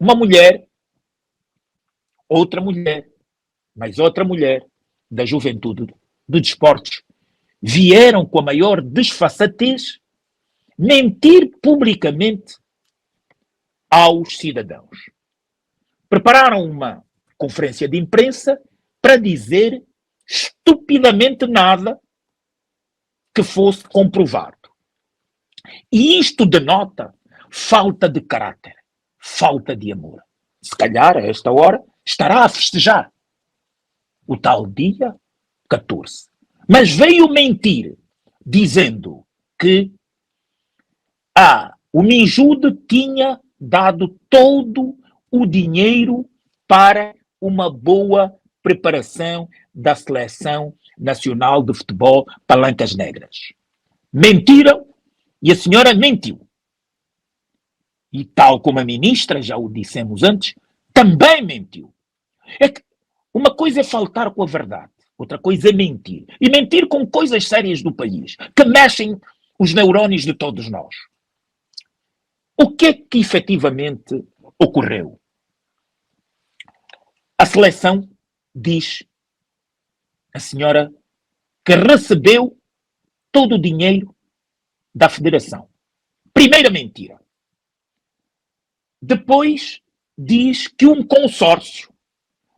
uma mulher, outra mulher, mas outra mulher da juventude, de desportos, vieram com a maior desfaçatez mentir publicamente aos cidadãos. Prepararam uma conferência de imprensa para dizer estupidamente nada que fosse comprovado. E isto denota falta de caráter, falta de amor. Se calhar, a esta hora, estará a festejar o tal dia 14. Mas veio mentir, dizendo que o Minjude tinha dado todo o dinheiro para uma boa preparação da Seleção Nacional de Futebol Palancas Negras. Mentiram e a senhora mentiu. E tal como a ministra, já o dissemos antes, também mentiu. É que uma coisa é faltar com a verdade, outra coisa é mentir. E mentir com coisas sérias do país, que mexem os neurónios de todos nós. O que é que efetivamente ocorreu? A seleção diz, a senhora, que recebeu todo o dinheiro da federação. Primeira mentira. Depois diz que um consórcio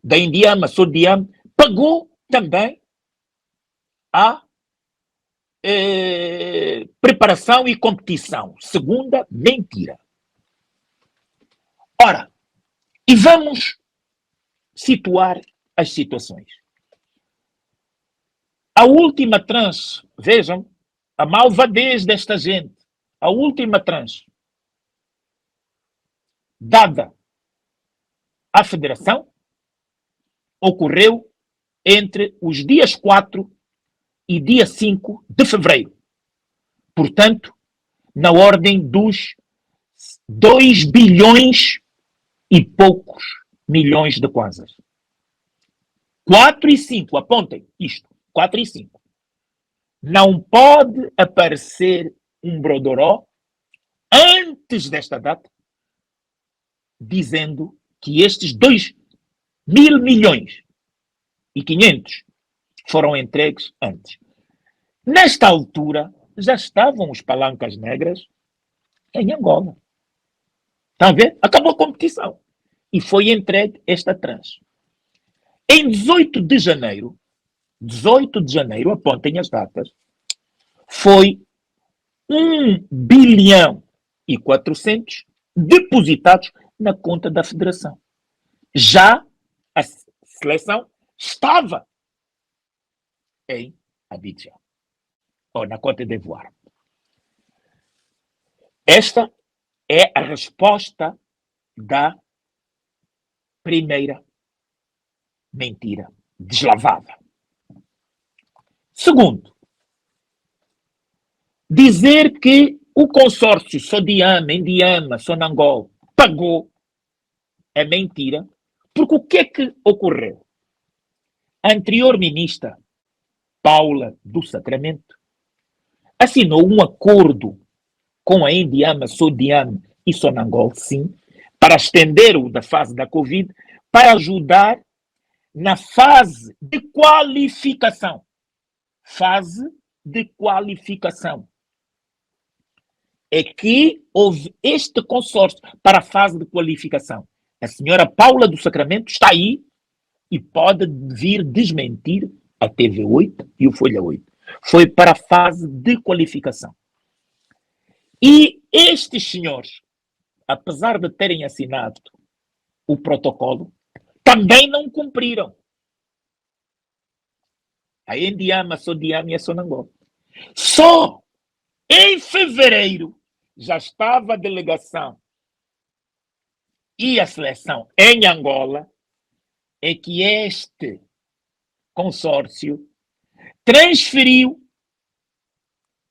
da Indiama Sodiam pagou também a preparação e competição. Segunda mentira. Ora, e vamos situar as situações. A última tranche, vejam, a malvadez desta gente, a última tranche dada à Federação ocorreu entre os dias 4 e dia 5 de fevereiro. Portanto, na ordem dos 2 bilhões e poucos milhões de kwanzas. 4 e 5, apontem isto, 4 e 5. Não pode aparecer um brodoró antes desta data dizendo que estes 2 mil milhões e 500 foram entregues antes. Nesta altura, já estavam os palancas negras em Angola. Estão a ver? Acabou a competição. E foi entregue esta tranche. Em 18 de janeiro, apontem as datas, foi 1 bilhão e 400 depositados na conta da Federação. Já a seleção estava em Abidjan, ou na Côte d'Ivoire. Esta é a resposta da primeira mentira deslavada. Segundo, dizer que o consórcio Sodiam, Indiama, Sonangol pagou é mentira, porque o que é que ocorreu? A anterior ministra, Paula do Sacramento, assinou um acordo com a Indiama, Sodiam e Sonangol, sim, para estender o da fase da Covid, para ajudar na fase de qualificação. Fase de qualificação. É que houve este consórcio para a fase de qualificação. A senhora Paula do Sacramento está aí e pode vir desmentir a TV8 e o Folha 8. Foi para a fase de qualificação. E estes senhores, apesar de terem assinado o protocolo, também não cumpriram. A Indiama, a Sodiam e a Sonangol. Só em fevereiro já estava a delegação e a seleção em Angola, é que este consórcio transferiu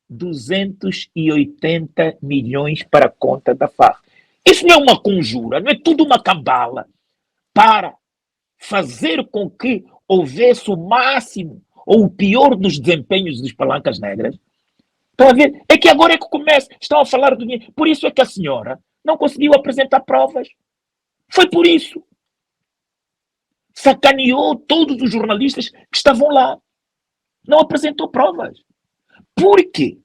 280 milhões para a conta da FARC. Isso não é uma conjura, não é tudo uma cabala para fazer com que houvesse o máximo ou o pior dos desempenhos dos palancas negras. Estão a ver? É que agora é que começa, estão a falar do dinheiro. Por isso é que a senhora não conseguiu apresentar provas. Foi por isso. Sacaneou todos os jornalistas que estavam lá. Não apresentou provas. Por quê?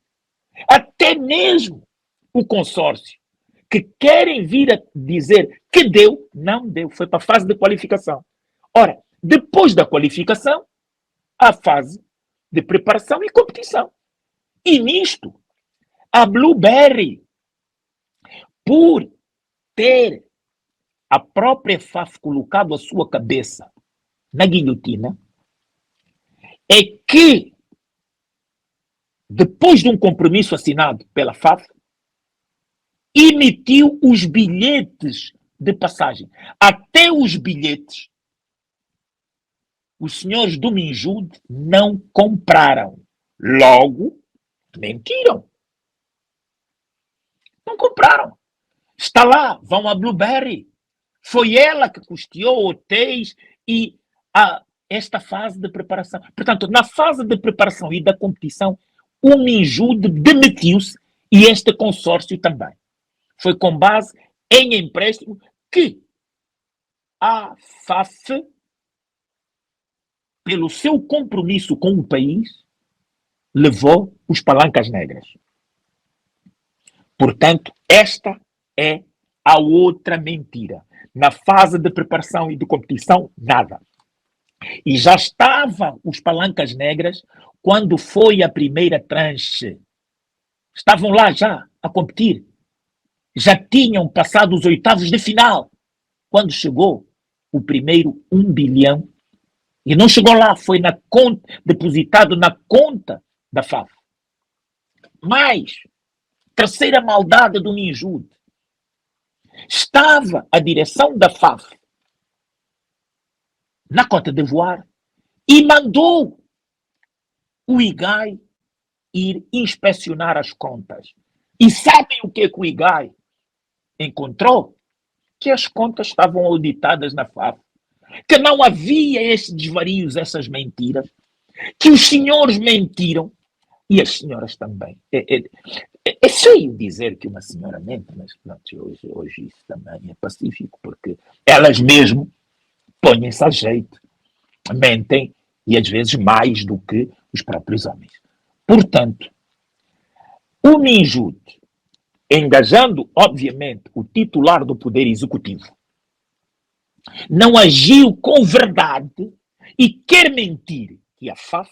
Até mesmo o consórcio, que querem vir a dizer que deu, não deu. Foi para a fase de qualificação. Ora, depois da qualificação, a fase de preparação e competição. E nisto, a Blueberry, por ter a própria FAF colocado a sua cabeça na guilhotina, é que, depois de um compromisso assinado pela FAF, emitiu os bilhetes de passagem. Até os bilhetes, os senhores do Minjude não compraram. Logo, mentiram. Não compraram. Está lá, vão a Blueberry. Foi ela que custeou hotéis e esta fase de preparação. Portanto, na fase de preparação e da competição, o Minjude demitiu-se e este consórcio também. Foi com base em empréstimo que a FAF, pelo seu compromisso com o país, levou os palancas negras. Portanto, esta é a outra mentira. Na fase de preparação e de competição, nada. E já estavam os palancas negras quando foi a primeira tranche. Estavam lá já a competir. Já tinham passado os oitavos de final. Quando chegou o primeiro 1 bilhão, e não chegou lá, foi na conta, depositado na conta da FAF. Mas, terceira maldade do Minjude, estava a direção da FAF na Côte d'Ivoire e mandou o IGAI ir inspecionar as contas. E sabem o que o IGAI encontrou? Que as contas estavam auditadas na FAF, que não havia esses desvarios, essas mentiras, que os senhores mentiram e as senhoras também. É feio dizer que uma senhora mente, mas pronto, hoje isso também é pacífico, porque elas mesmo põem-se a jeito, mentem, e às vezes mais do que os próprios homens. Portanto, o Minjude, engajando, obviamente, o titular do Poder Executivo, não agiu com verdade e quer mentir que a FAF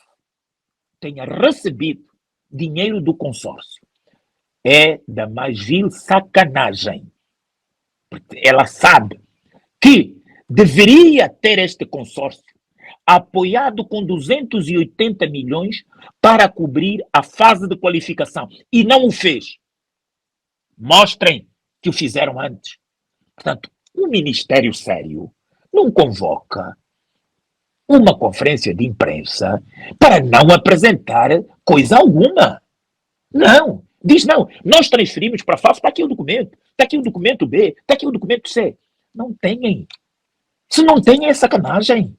tenha recebido dinheiro do consórcio. É da mais vil sacanagem. Porque ela sabe que deveria ter este consórcio apoiado com 280 milhões para cobrir a fase de qualificação. E não o fez. Mostrem que o fizeram antes. Portanto, o Ministério sério não convoca uma conferência de imprensa para não apresentar coisa alguma. Não. Diz não. Nós transferimos para a FAF, está aqui o documento. Está aqui o documento B, está aqui o documento C. Não têm. Se não têm, é sacanagem.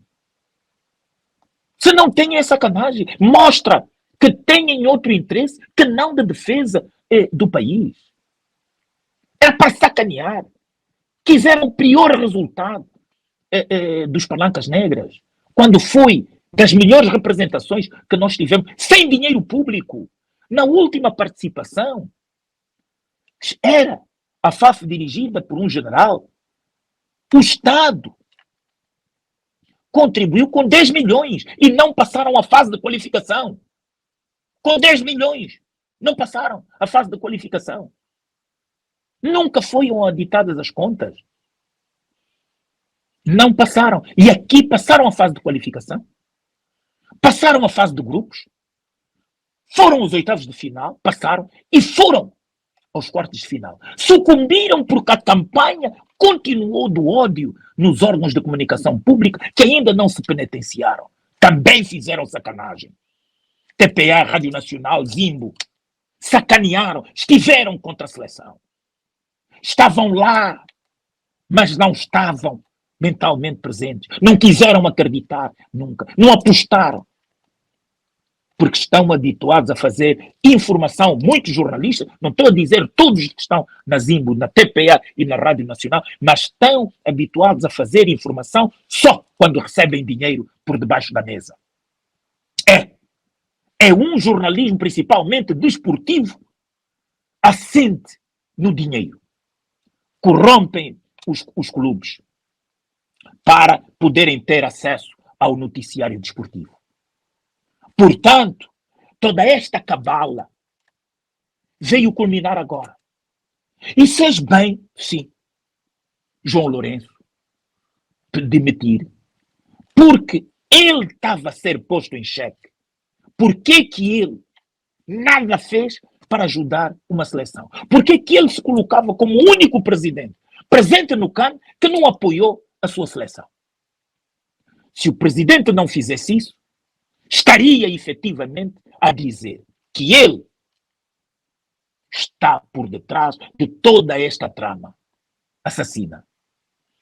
Se não têm, é sacanagem. Mostra que têm outro interesse que não de defesa do país. É para sacanear. Quiseram o pior resultado dos palancas negras, quando foi das melhores representações que nós tivemos, sem dinheiro público. Na última participação, era a FAF dirigida por um general. O Estado contribuiu com 10 milhões e não passaram a fase de qualificação. Com 10 milhões, não passaram a fase de qualificação. Nunca foram auditadas as contas. Não passaram. E aqui passaram a fase de qualificação. Passaram a fase de grupos. Foram aos oitavos de final, passaram e foram aos quartos de final. Sucumbiram porque a campanha continuou do ódio nos órgãos de comunicação pública que ainda não se penitenciaram. Também fizeram sacanagem. TPA, Rádio Nacional, Zimbo, sacanearam, estiveram contra a seleção. Estavam lá, mas não estavam mentalmente presentes. Não quiseram acreditar nunca. Não apostaram. porque estão habituados a fazer informação, muitos jornalistas, não estou a dizer todos que estão na Zimbo, na TPA e na Rádio Nacional, mas estão habituados a fazer informação só quando recebem dinheiro por debaixo da mesa. É um jornalismo principalmente desportivo, assente no dinheiro. Corrompem os clubes para poderem ter acesso ao noticiário desportivo. Portanto, toda esta cabala veio culminar agora. E fez bem, sim, João Lourenço demitir, porque ele estava a ser posto em xeque. Por que ele nada fez para ajudar uma seleção? Por que ele se colocava como o único presidente presente no CAN que não apoiou a sua seleção? Se o presidente não fizesse isso, estaria efetivamente a dizer que ele está por detrás de toda esta trama assassina.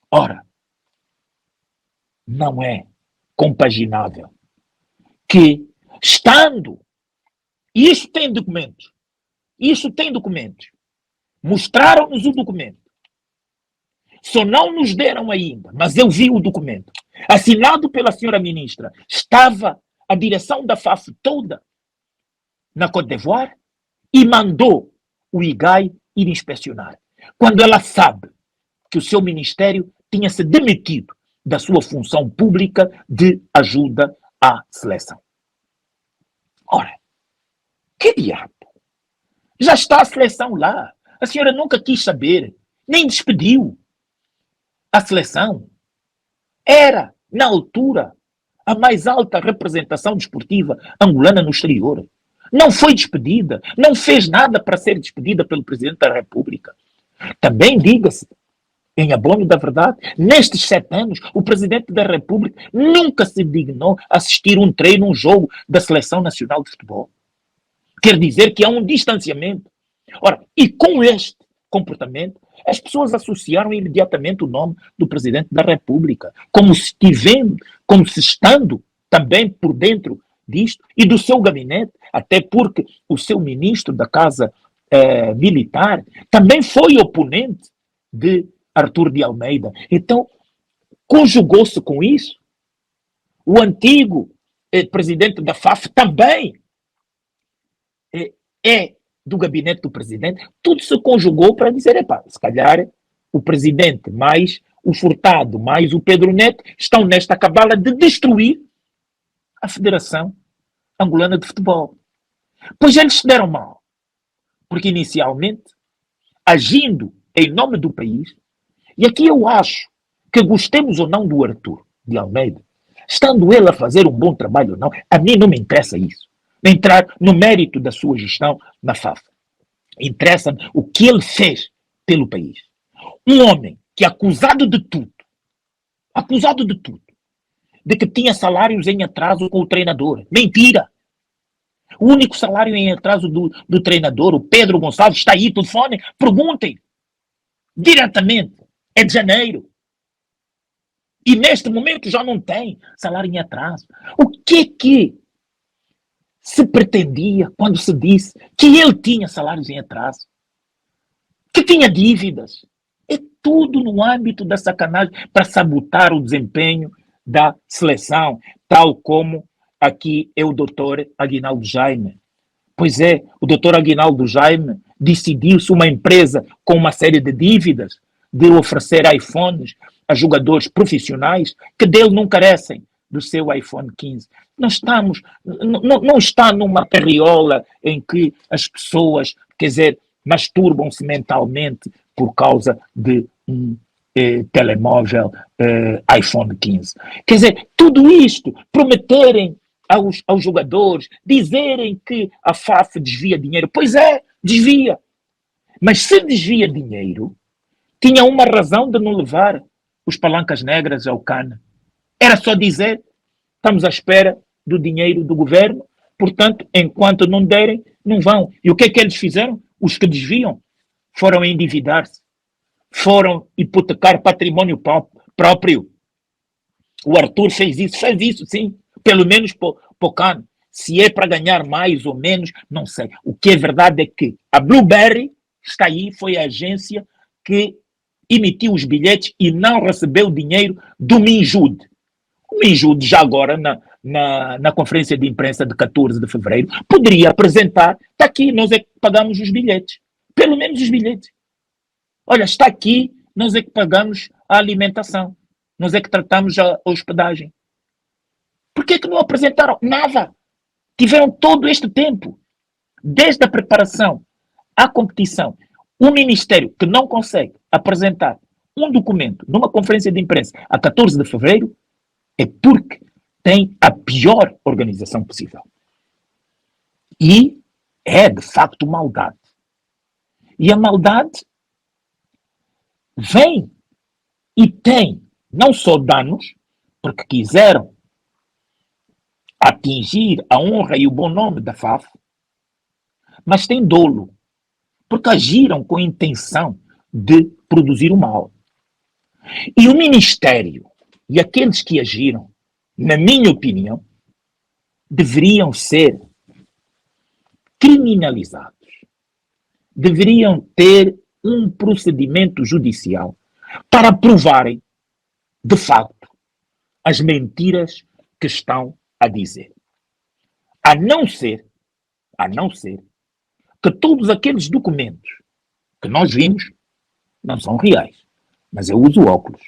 Ora, não é compaginável que, estando, e isso tem documentos, mostraram-nos o documento, só não nos deram ainda, mas eu vi o documento, assinado pela senhora ministra, estava a direção da FAF toda na Côte d'Ivoire e mandou o IGAI ir inspecionar, quando ela sabe que o seu ministério tinha se demitido da sua função pública de ajuda à seleção. Ora, que diabo? Já está a seleção lá. A senhora nunca quis saber, nem despediu. A seleção era, na altura, a mais alta representação desportiva angolana no exterior. Não foi despedida, não fez nada para ser despedida pelo Presidente da República. Também, diga-se, em abono da verdade, nestes 7 anos, o Presidente da República nunca se dignou a assistir um treino, um jogo da Seleção Nacional de Futebol. Quer dizer que há um distanciamento. Ora, e com este comportamento, as pessoas associaram imediatamente o nome do Presidente da República, como se estando também por dentro disto e do seu gabinete, até porque o seu ministro da Casa Militar também foi oponente de Artur de Almeida. Então, conjugou-se com isso. O antigo presidente da FAF também é do gabinete do presidente. Tudo se conjugou para dizer, se calhar o presidente mais o Furtado mais o Pedro Neto estão nesta cabala de destruir a Federação Angolana de Futebol. Pois eles se deram mal. Porque inicialmente, agindo em nome do país, e aqui eu acho que gostemos ou não do Artur de Almeida, estando ele a fazer um bom trabalho ou não, a mim não me interessa isso. Entrar no mérito da sua gestão na FAF. Interessa-me o que ele fez pelo país. Um homem que é acusado de tudo, de que tinha salários em atraso com o treinador. Mentira! O único salário em atraso do treinador, o Pedro Gonçalves, está aí, telefone, perguntem. Diretamente. É de janeiro. E neste momento já não tem salário em atraso. O que se pretendia quando se disse que ele tinha salários em atraso? Que tinha dívidas? É tudo no âmbito da sacanagem para sabotar o desempenho da seleção, tal como aqui é o doutor Aguinaldo Jaime. Pois é, o doutor Aguinaldo Jaime decidiu-se uma empresa com uma série de dívidas de oferecer iPhones a jogadores profissionais que dele não carecem do seu iPhone 15. Não está numa carriola em que as pessoas, masturbam-se mentalmente por causa de um telemóvel iPhone 15. Quer dizer, tudo isto, prometerem aos jogadores, dizerem que a FAF desvia dinheiro. Pois é, desvia. Mas se desvia dinheiro, tinha uma razão de não levar os palancas negras ao CAN. Era só dizer, estamos à espera do dinheiro do governo, portanto, enquanto não derem, não vão. E o que é que eles fizeram? Os que desviam foram endividar-se, foram hipotecar patrimônio próprio. O Artur fez isso sim, pelo menos para o CAN. Se é para ganhar mais ou menos, não sei. O que é verdade é que a Blueberry está aí, foi a agência que emitiu os bilhetes e não recebeu dinheiro do Minjude. O Minjude, já agora, na conferência de imprensa de 14 de fevereiro, poderia apresentar, está aqui, nós é que pagamos os bilhetes. Pelo menos os bilhetes. Olha, está aqui, nós é que pagamos a alimentação. Nós é que tratamos a hospedagem. Por que não apresentaram nada? Tiveram todo este tempo, desde a preparação à competição. O Ministério que não consegue apresentar um documento numa conferência de imprensa a 14 de fevereiro é porque tem a pior organização possível. E é, de facto, maldade. E a maldade vem e tem não só danos, porque quiseram atingir a honra e o bom nome da FAF, mas tem dolo, porque agiram com a intenção de produzir o mal. E o Ministério e aqueles que agiram, na minha opinião, deveriam ser criminalizados. Deveriam ter um procedimento judicial para provarem, de facto, as mentiras que estão a dizer. A não ser que todos aqueles documentos que nós vimos não são reais. Mas eu uso óculos.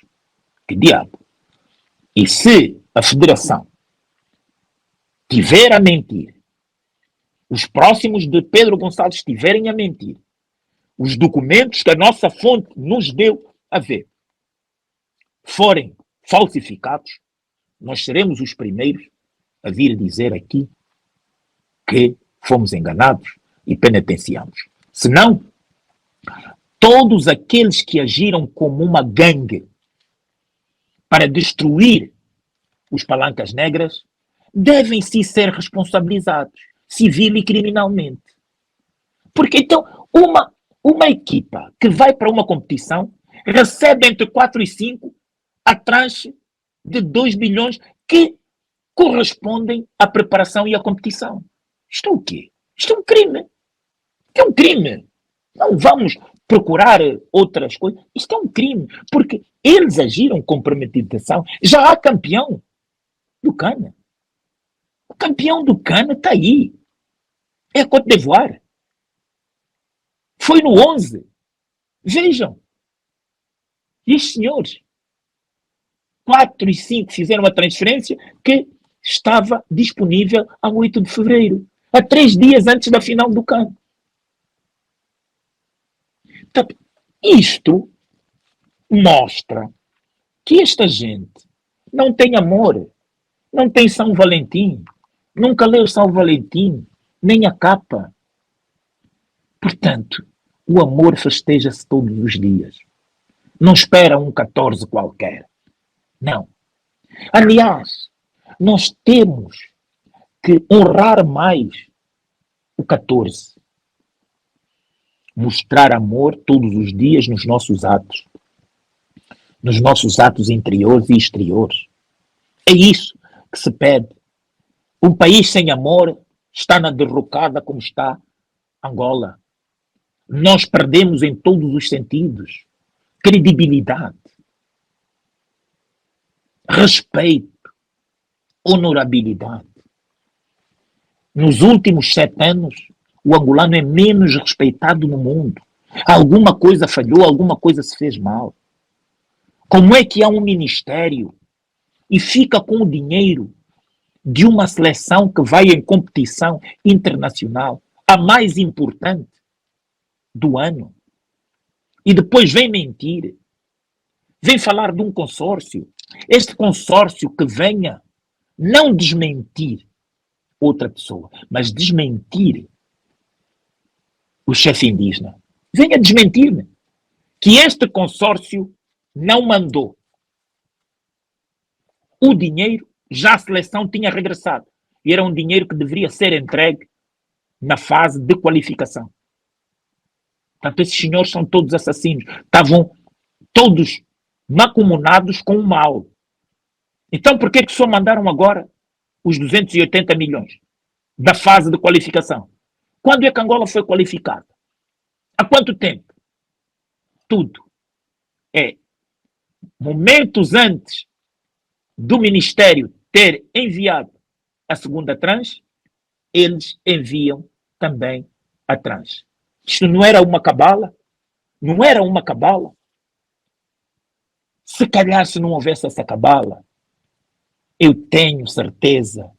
Que diabo? E se a Federação tiver a mentir, os próximos de Pedro Gonçalves estiverem a mentir, os documentos que a nossa fonte nos deu a ver forem falsificados, nós seremos os primeiros a vir dizer aqui que fomos enganados e penitenciamos. Senão, todos aqueles que agiram como uma gangue para destruir os palancas negras devem sim ser responsabilizados, civil e criminalmente. Porque então, uma equipa que vai para uma competição recebe entre 4 e 5 a tranche de 2 bilhões que correspondem à preparação e à competição. Isto é o quê? Isto é um crime. É um crime. Não vamos procurar outras coisas. Isto é um crime. Porque eles agiram com premeditação. Já há campeão do Cana. O campeão do Cana está aí. É a Côte d'Ivoire. Foi no 11. Vejam. E estes senhores, 4 e 5 fizeram a transferência que estava disponível a 8 de fevereiro. A 3 dias antes da final do CAN. Portanto, isto mostra que esta gente não tem amor, não tem São Valentim, nunca leu São Valentim, nem a capa. Portanto, o amor festeja-se todos os dias. Não espera um 14 qualquer. Não. Aliás, nós temos que honrar mais o 14. Mostrar amor todos os dias nos nossos atos interiores e exteriores. É isso que se pede. Um país sem amor está na derrocada como está Angola. Nós perdemos em todos os sentidos credibilidade, respeito, honorabilidade. Nos últimos 7 anos, o angolano é menos respeitado no mundo. Alguma coisa falhou, alguma coisa se fez mal. Como é que há um ministério e fica com o dinheiro de uma seleção que vai em competição internacional, a mais importante do ano, e depois vem mentir, vem falar de um consórcio, este consórcio que venha não desmentir outra pessoa, mas desmentir o chefe indígena. Venha desmentir-me que este consórcio não mandou o dinheiro, já a seleção tinha regressado. E era um dinheiro que deveria ser entregue na fase de qualificação. Portanto, esses senhores são todos assassinos. Estavam todos mancomunados com o mal. Então, por que só mandaram agora os 280 milhões? da fase de qualificação. Quando é que Angola foi qualificada? Há quanto tempo? Tudo. É momentos antes do Ministério ter enviado a segunda tranche, eles enviam também a tranche. Isto não era uma cabala? Não era uma cabala? Se calhar, se não houvesse essa cabala, eu tenho certeza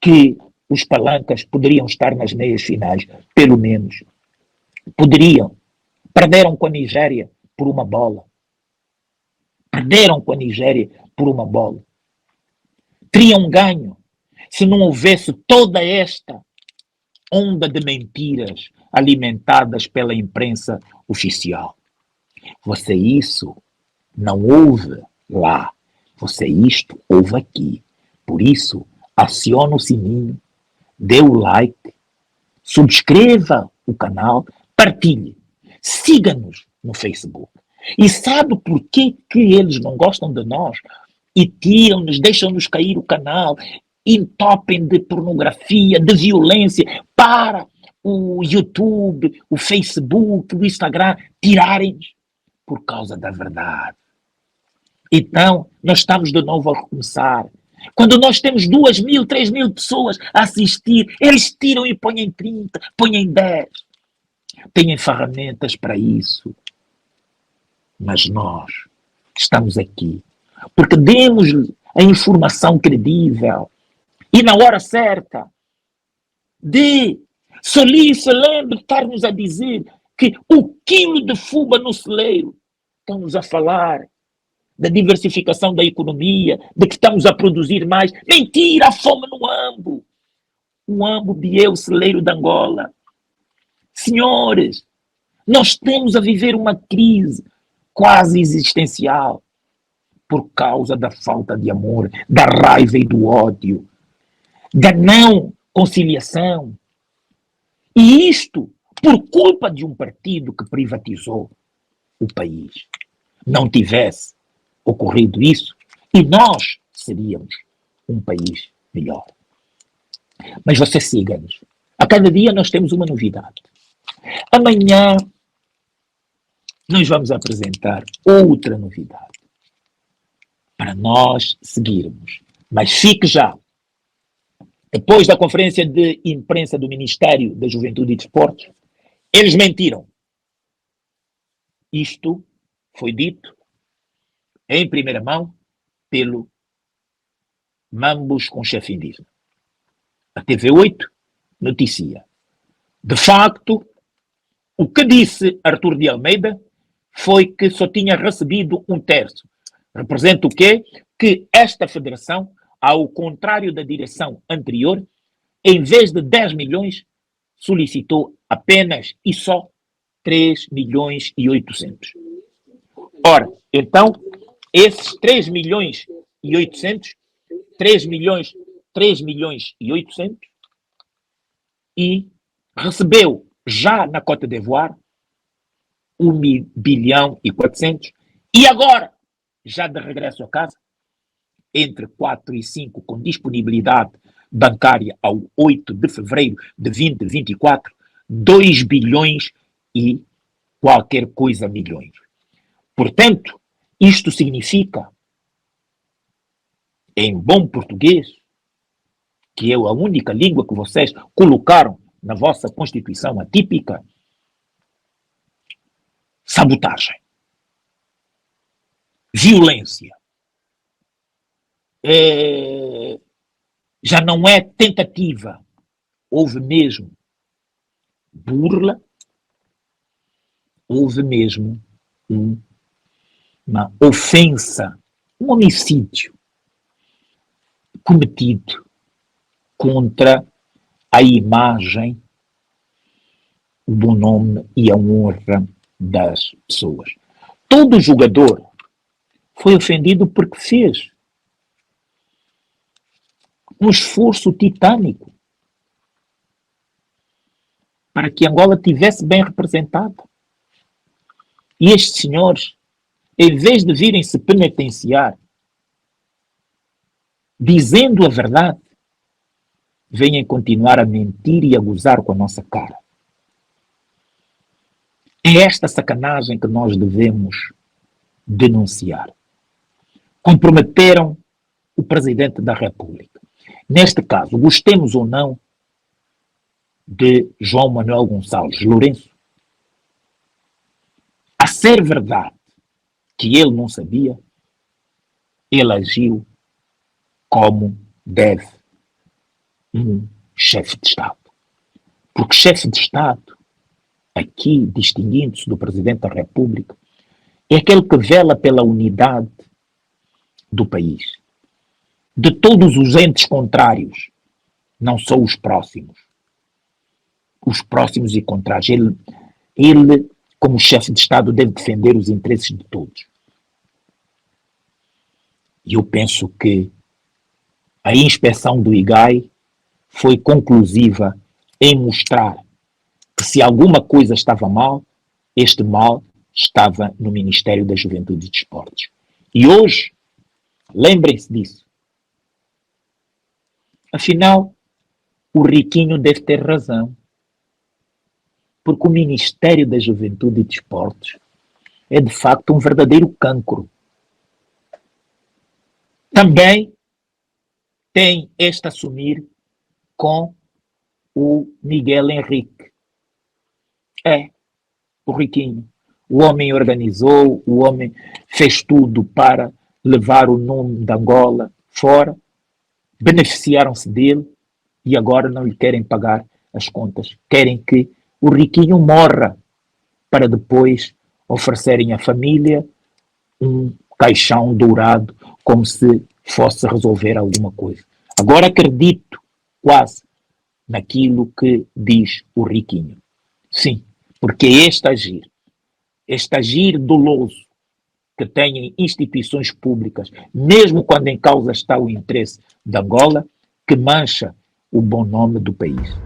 que os palancas poderiam estar nas meias finais, pelo menos. Poderiam. Perderam com a Nigéria por uma bola. Perderam com a Nigéria por uma bola. Teriam ganho se não houvesse toda esta onda de mentiras alimentadas pela imprensa oficial. Você isso não ouve lá. Você isto ouve aqui. Por isso, acione o sininho, dê o like, subscreva o canal, partilhe. Siga-nos no Facebook. E sabe por que eles não gostam de nós? E tiram-nos, deixam-nos cair o canal, entopem de pornografia, de violência, para o YouTube, o Facebook, o Instagram, tirarem-nos por causa da verdade. Então, nós estamos de novo a recomeçar. Quando nós temos 2.000, 3.000 pessoas a assistir, eles tiram e põem 30, põem 10. Têm ferramentas para isso. Mas nós estamos aqui porque demos a informação credível e na hora certa. Solis se lembra de estarmos a dizer que o quilo de fuba no celeiro, estamos a falar da diversificação da economia, de que estamos a produzir mais. Mentira, a fome no Ambo. O Ambo, Biel, celeiro de Angola. Senhores, nós estamos a viver uma crise quase existencial por causa da falta de amor, da raiva e do ódio, da não conciliação. E isto por culpa de um partido que privatizou o país. Não tivesse ocorrido isso, e nós seríamos um país melhor. Mas você siga-nos. A cada dia nós temos uma novidade. Amanhã nós vamos apresentar outra novidade para nós seguirmos. Mas fique já. Depois da conferência de imprensa do Ministério da Juventude e Desportos, eles mentiram. Isto foi dito em primeira mão pelo Mambos com chefe indígena. A TV8 noticia. De facto, o que disse Artur de Almeida foi que só tinha recebido um terço. Representa o quê? Que esta federação, ao contrário da direção anterior, em vez de 10 milhões, solicitou apenas e só 3 milhões e 800. Ora, então, esses 3 milhões e 800, 3 milhões e 800, e recebeu já na Côte d'Ivoire 1 bilhão e 400, e agora, já de regresso a casa, entre 4 e 5, com disponibilidade bancária ao 8 de fevereiro de 2024, 2 bilhões e qualquer coisa milhões. Portanto, isto significa, em bom português, que é a única língua que vocês colocaram na vossa Constituição atípica, sabotagem, violência. Já não é tentativa, houve mesmo burla, houve mesmo uma ofensa, um homicídio cometido contra a imagem, o bom nome e a honra das pessoas. Todo jogador foi ofendido porque fez um esforço titânico para que Angola tivesse bem representada. E estes senhores, em vez de virem se penitenciar, dizendo a verdade, venham continuar a mentir e a gozar com a nossa cara. É esta sacanagem que nós devemos denunciar. Comprometeram o Presidente da República. Neste caso, gostemos ou não de João Manuel Gonçalves Lourenço, a ser verdade que ele não sabia, ele agiu como deve um chefe de Estado. Porque chefe de Estado, aqui distinguindo-se do Presidente da República, é aquele que vela pela unidade do país. De todos os entes contrários, não só os próximos e contrários. Ele, como chefe de Estado, deve defender os interesses de todos. E eu penso que a inspeção do IGAI foi conclusiva em mostrar que se alguma coisa estava mal, este mal estava no Ministério da Juventude e Desportos. E hoje, lembrem-se disso. Afinal, o Riquinho deve ter razão. Porque o Ministério da Juventude e Desportos é, de facto, um verdadeiro cancro. Também tem este assumir com o Miguel Henrique. O Riquinho. O homem organizou, o homem fez tudo para levar o nome de Angola fora, beneficiaram-se dele e agora não lhe querem pagar as contas. Querem que o Riquinho morra para depois oferecerem à família um caixão dourado como se fosse resolver alguma coisa. Agora acredito quase naquilo que diz o Riquinho. Sim, porque este agir doloso que tem instituições públicas, mesmo quando em causa está o interesse de Angola, que mancha o bom nome do país.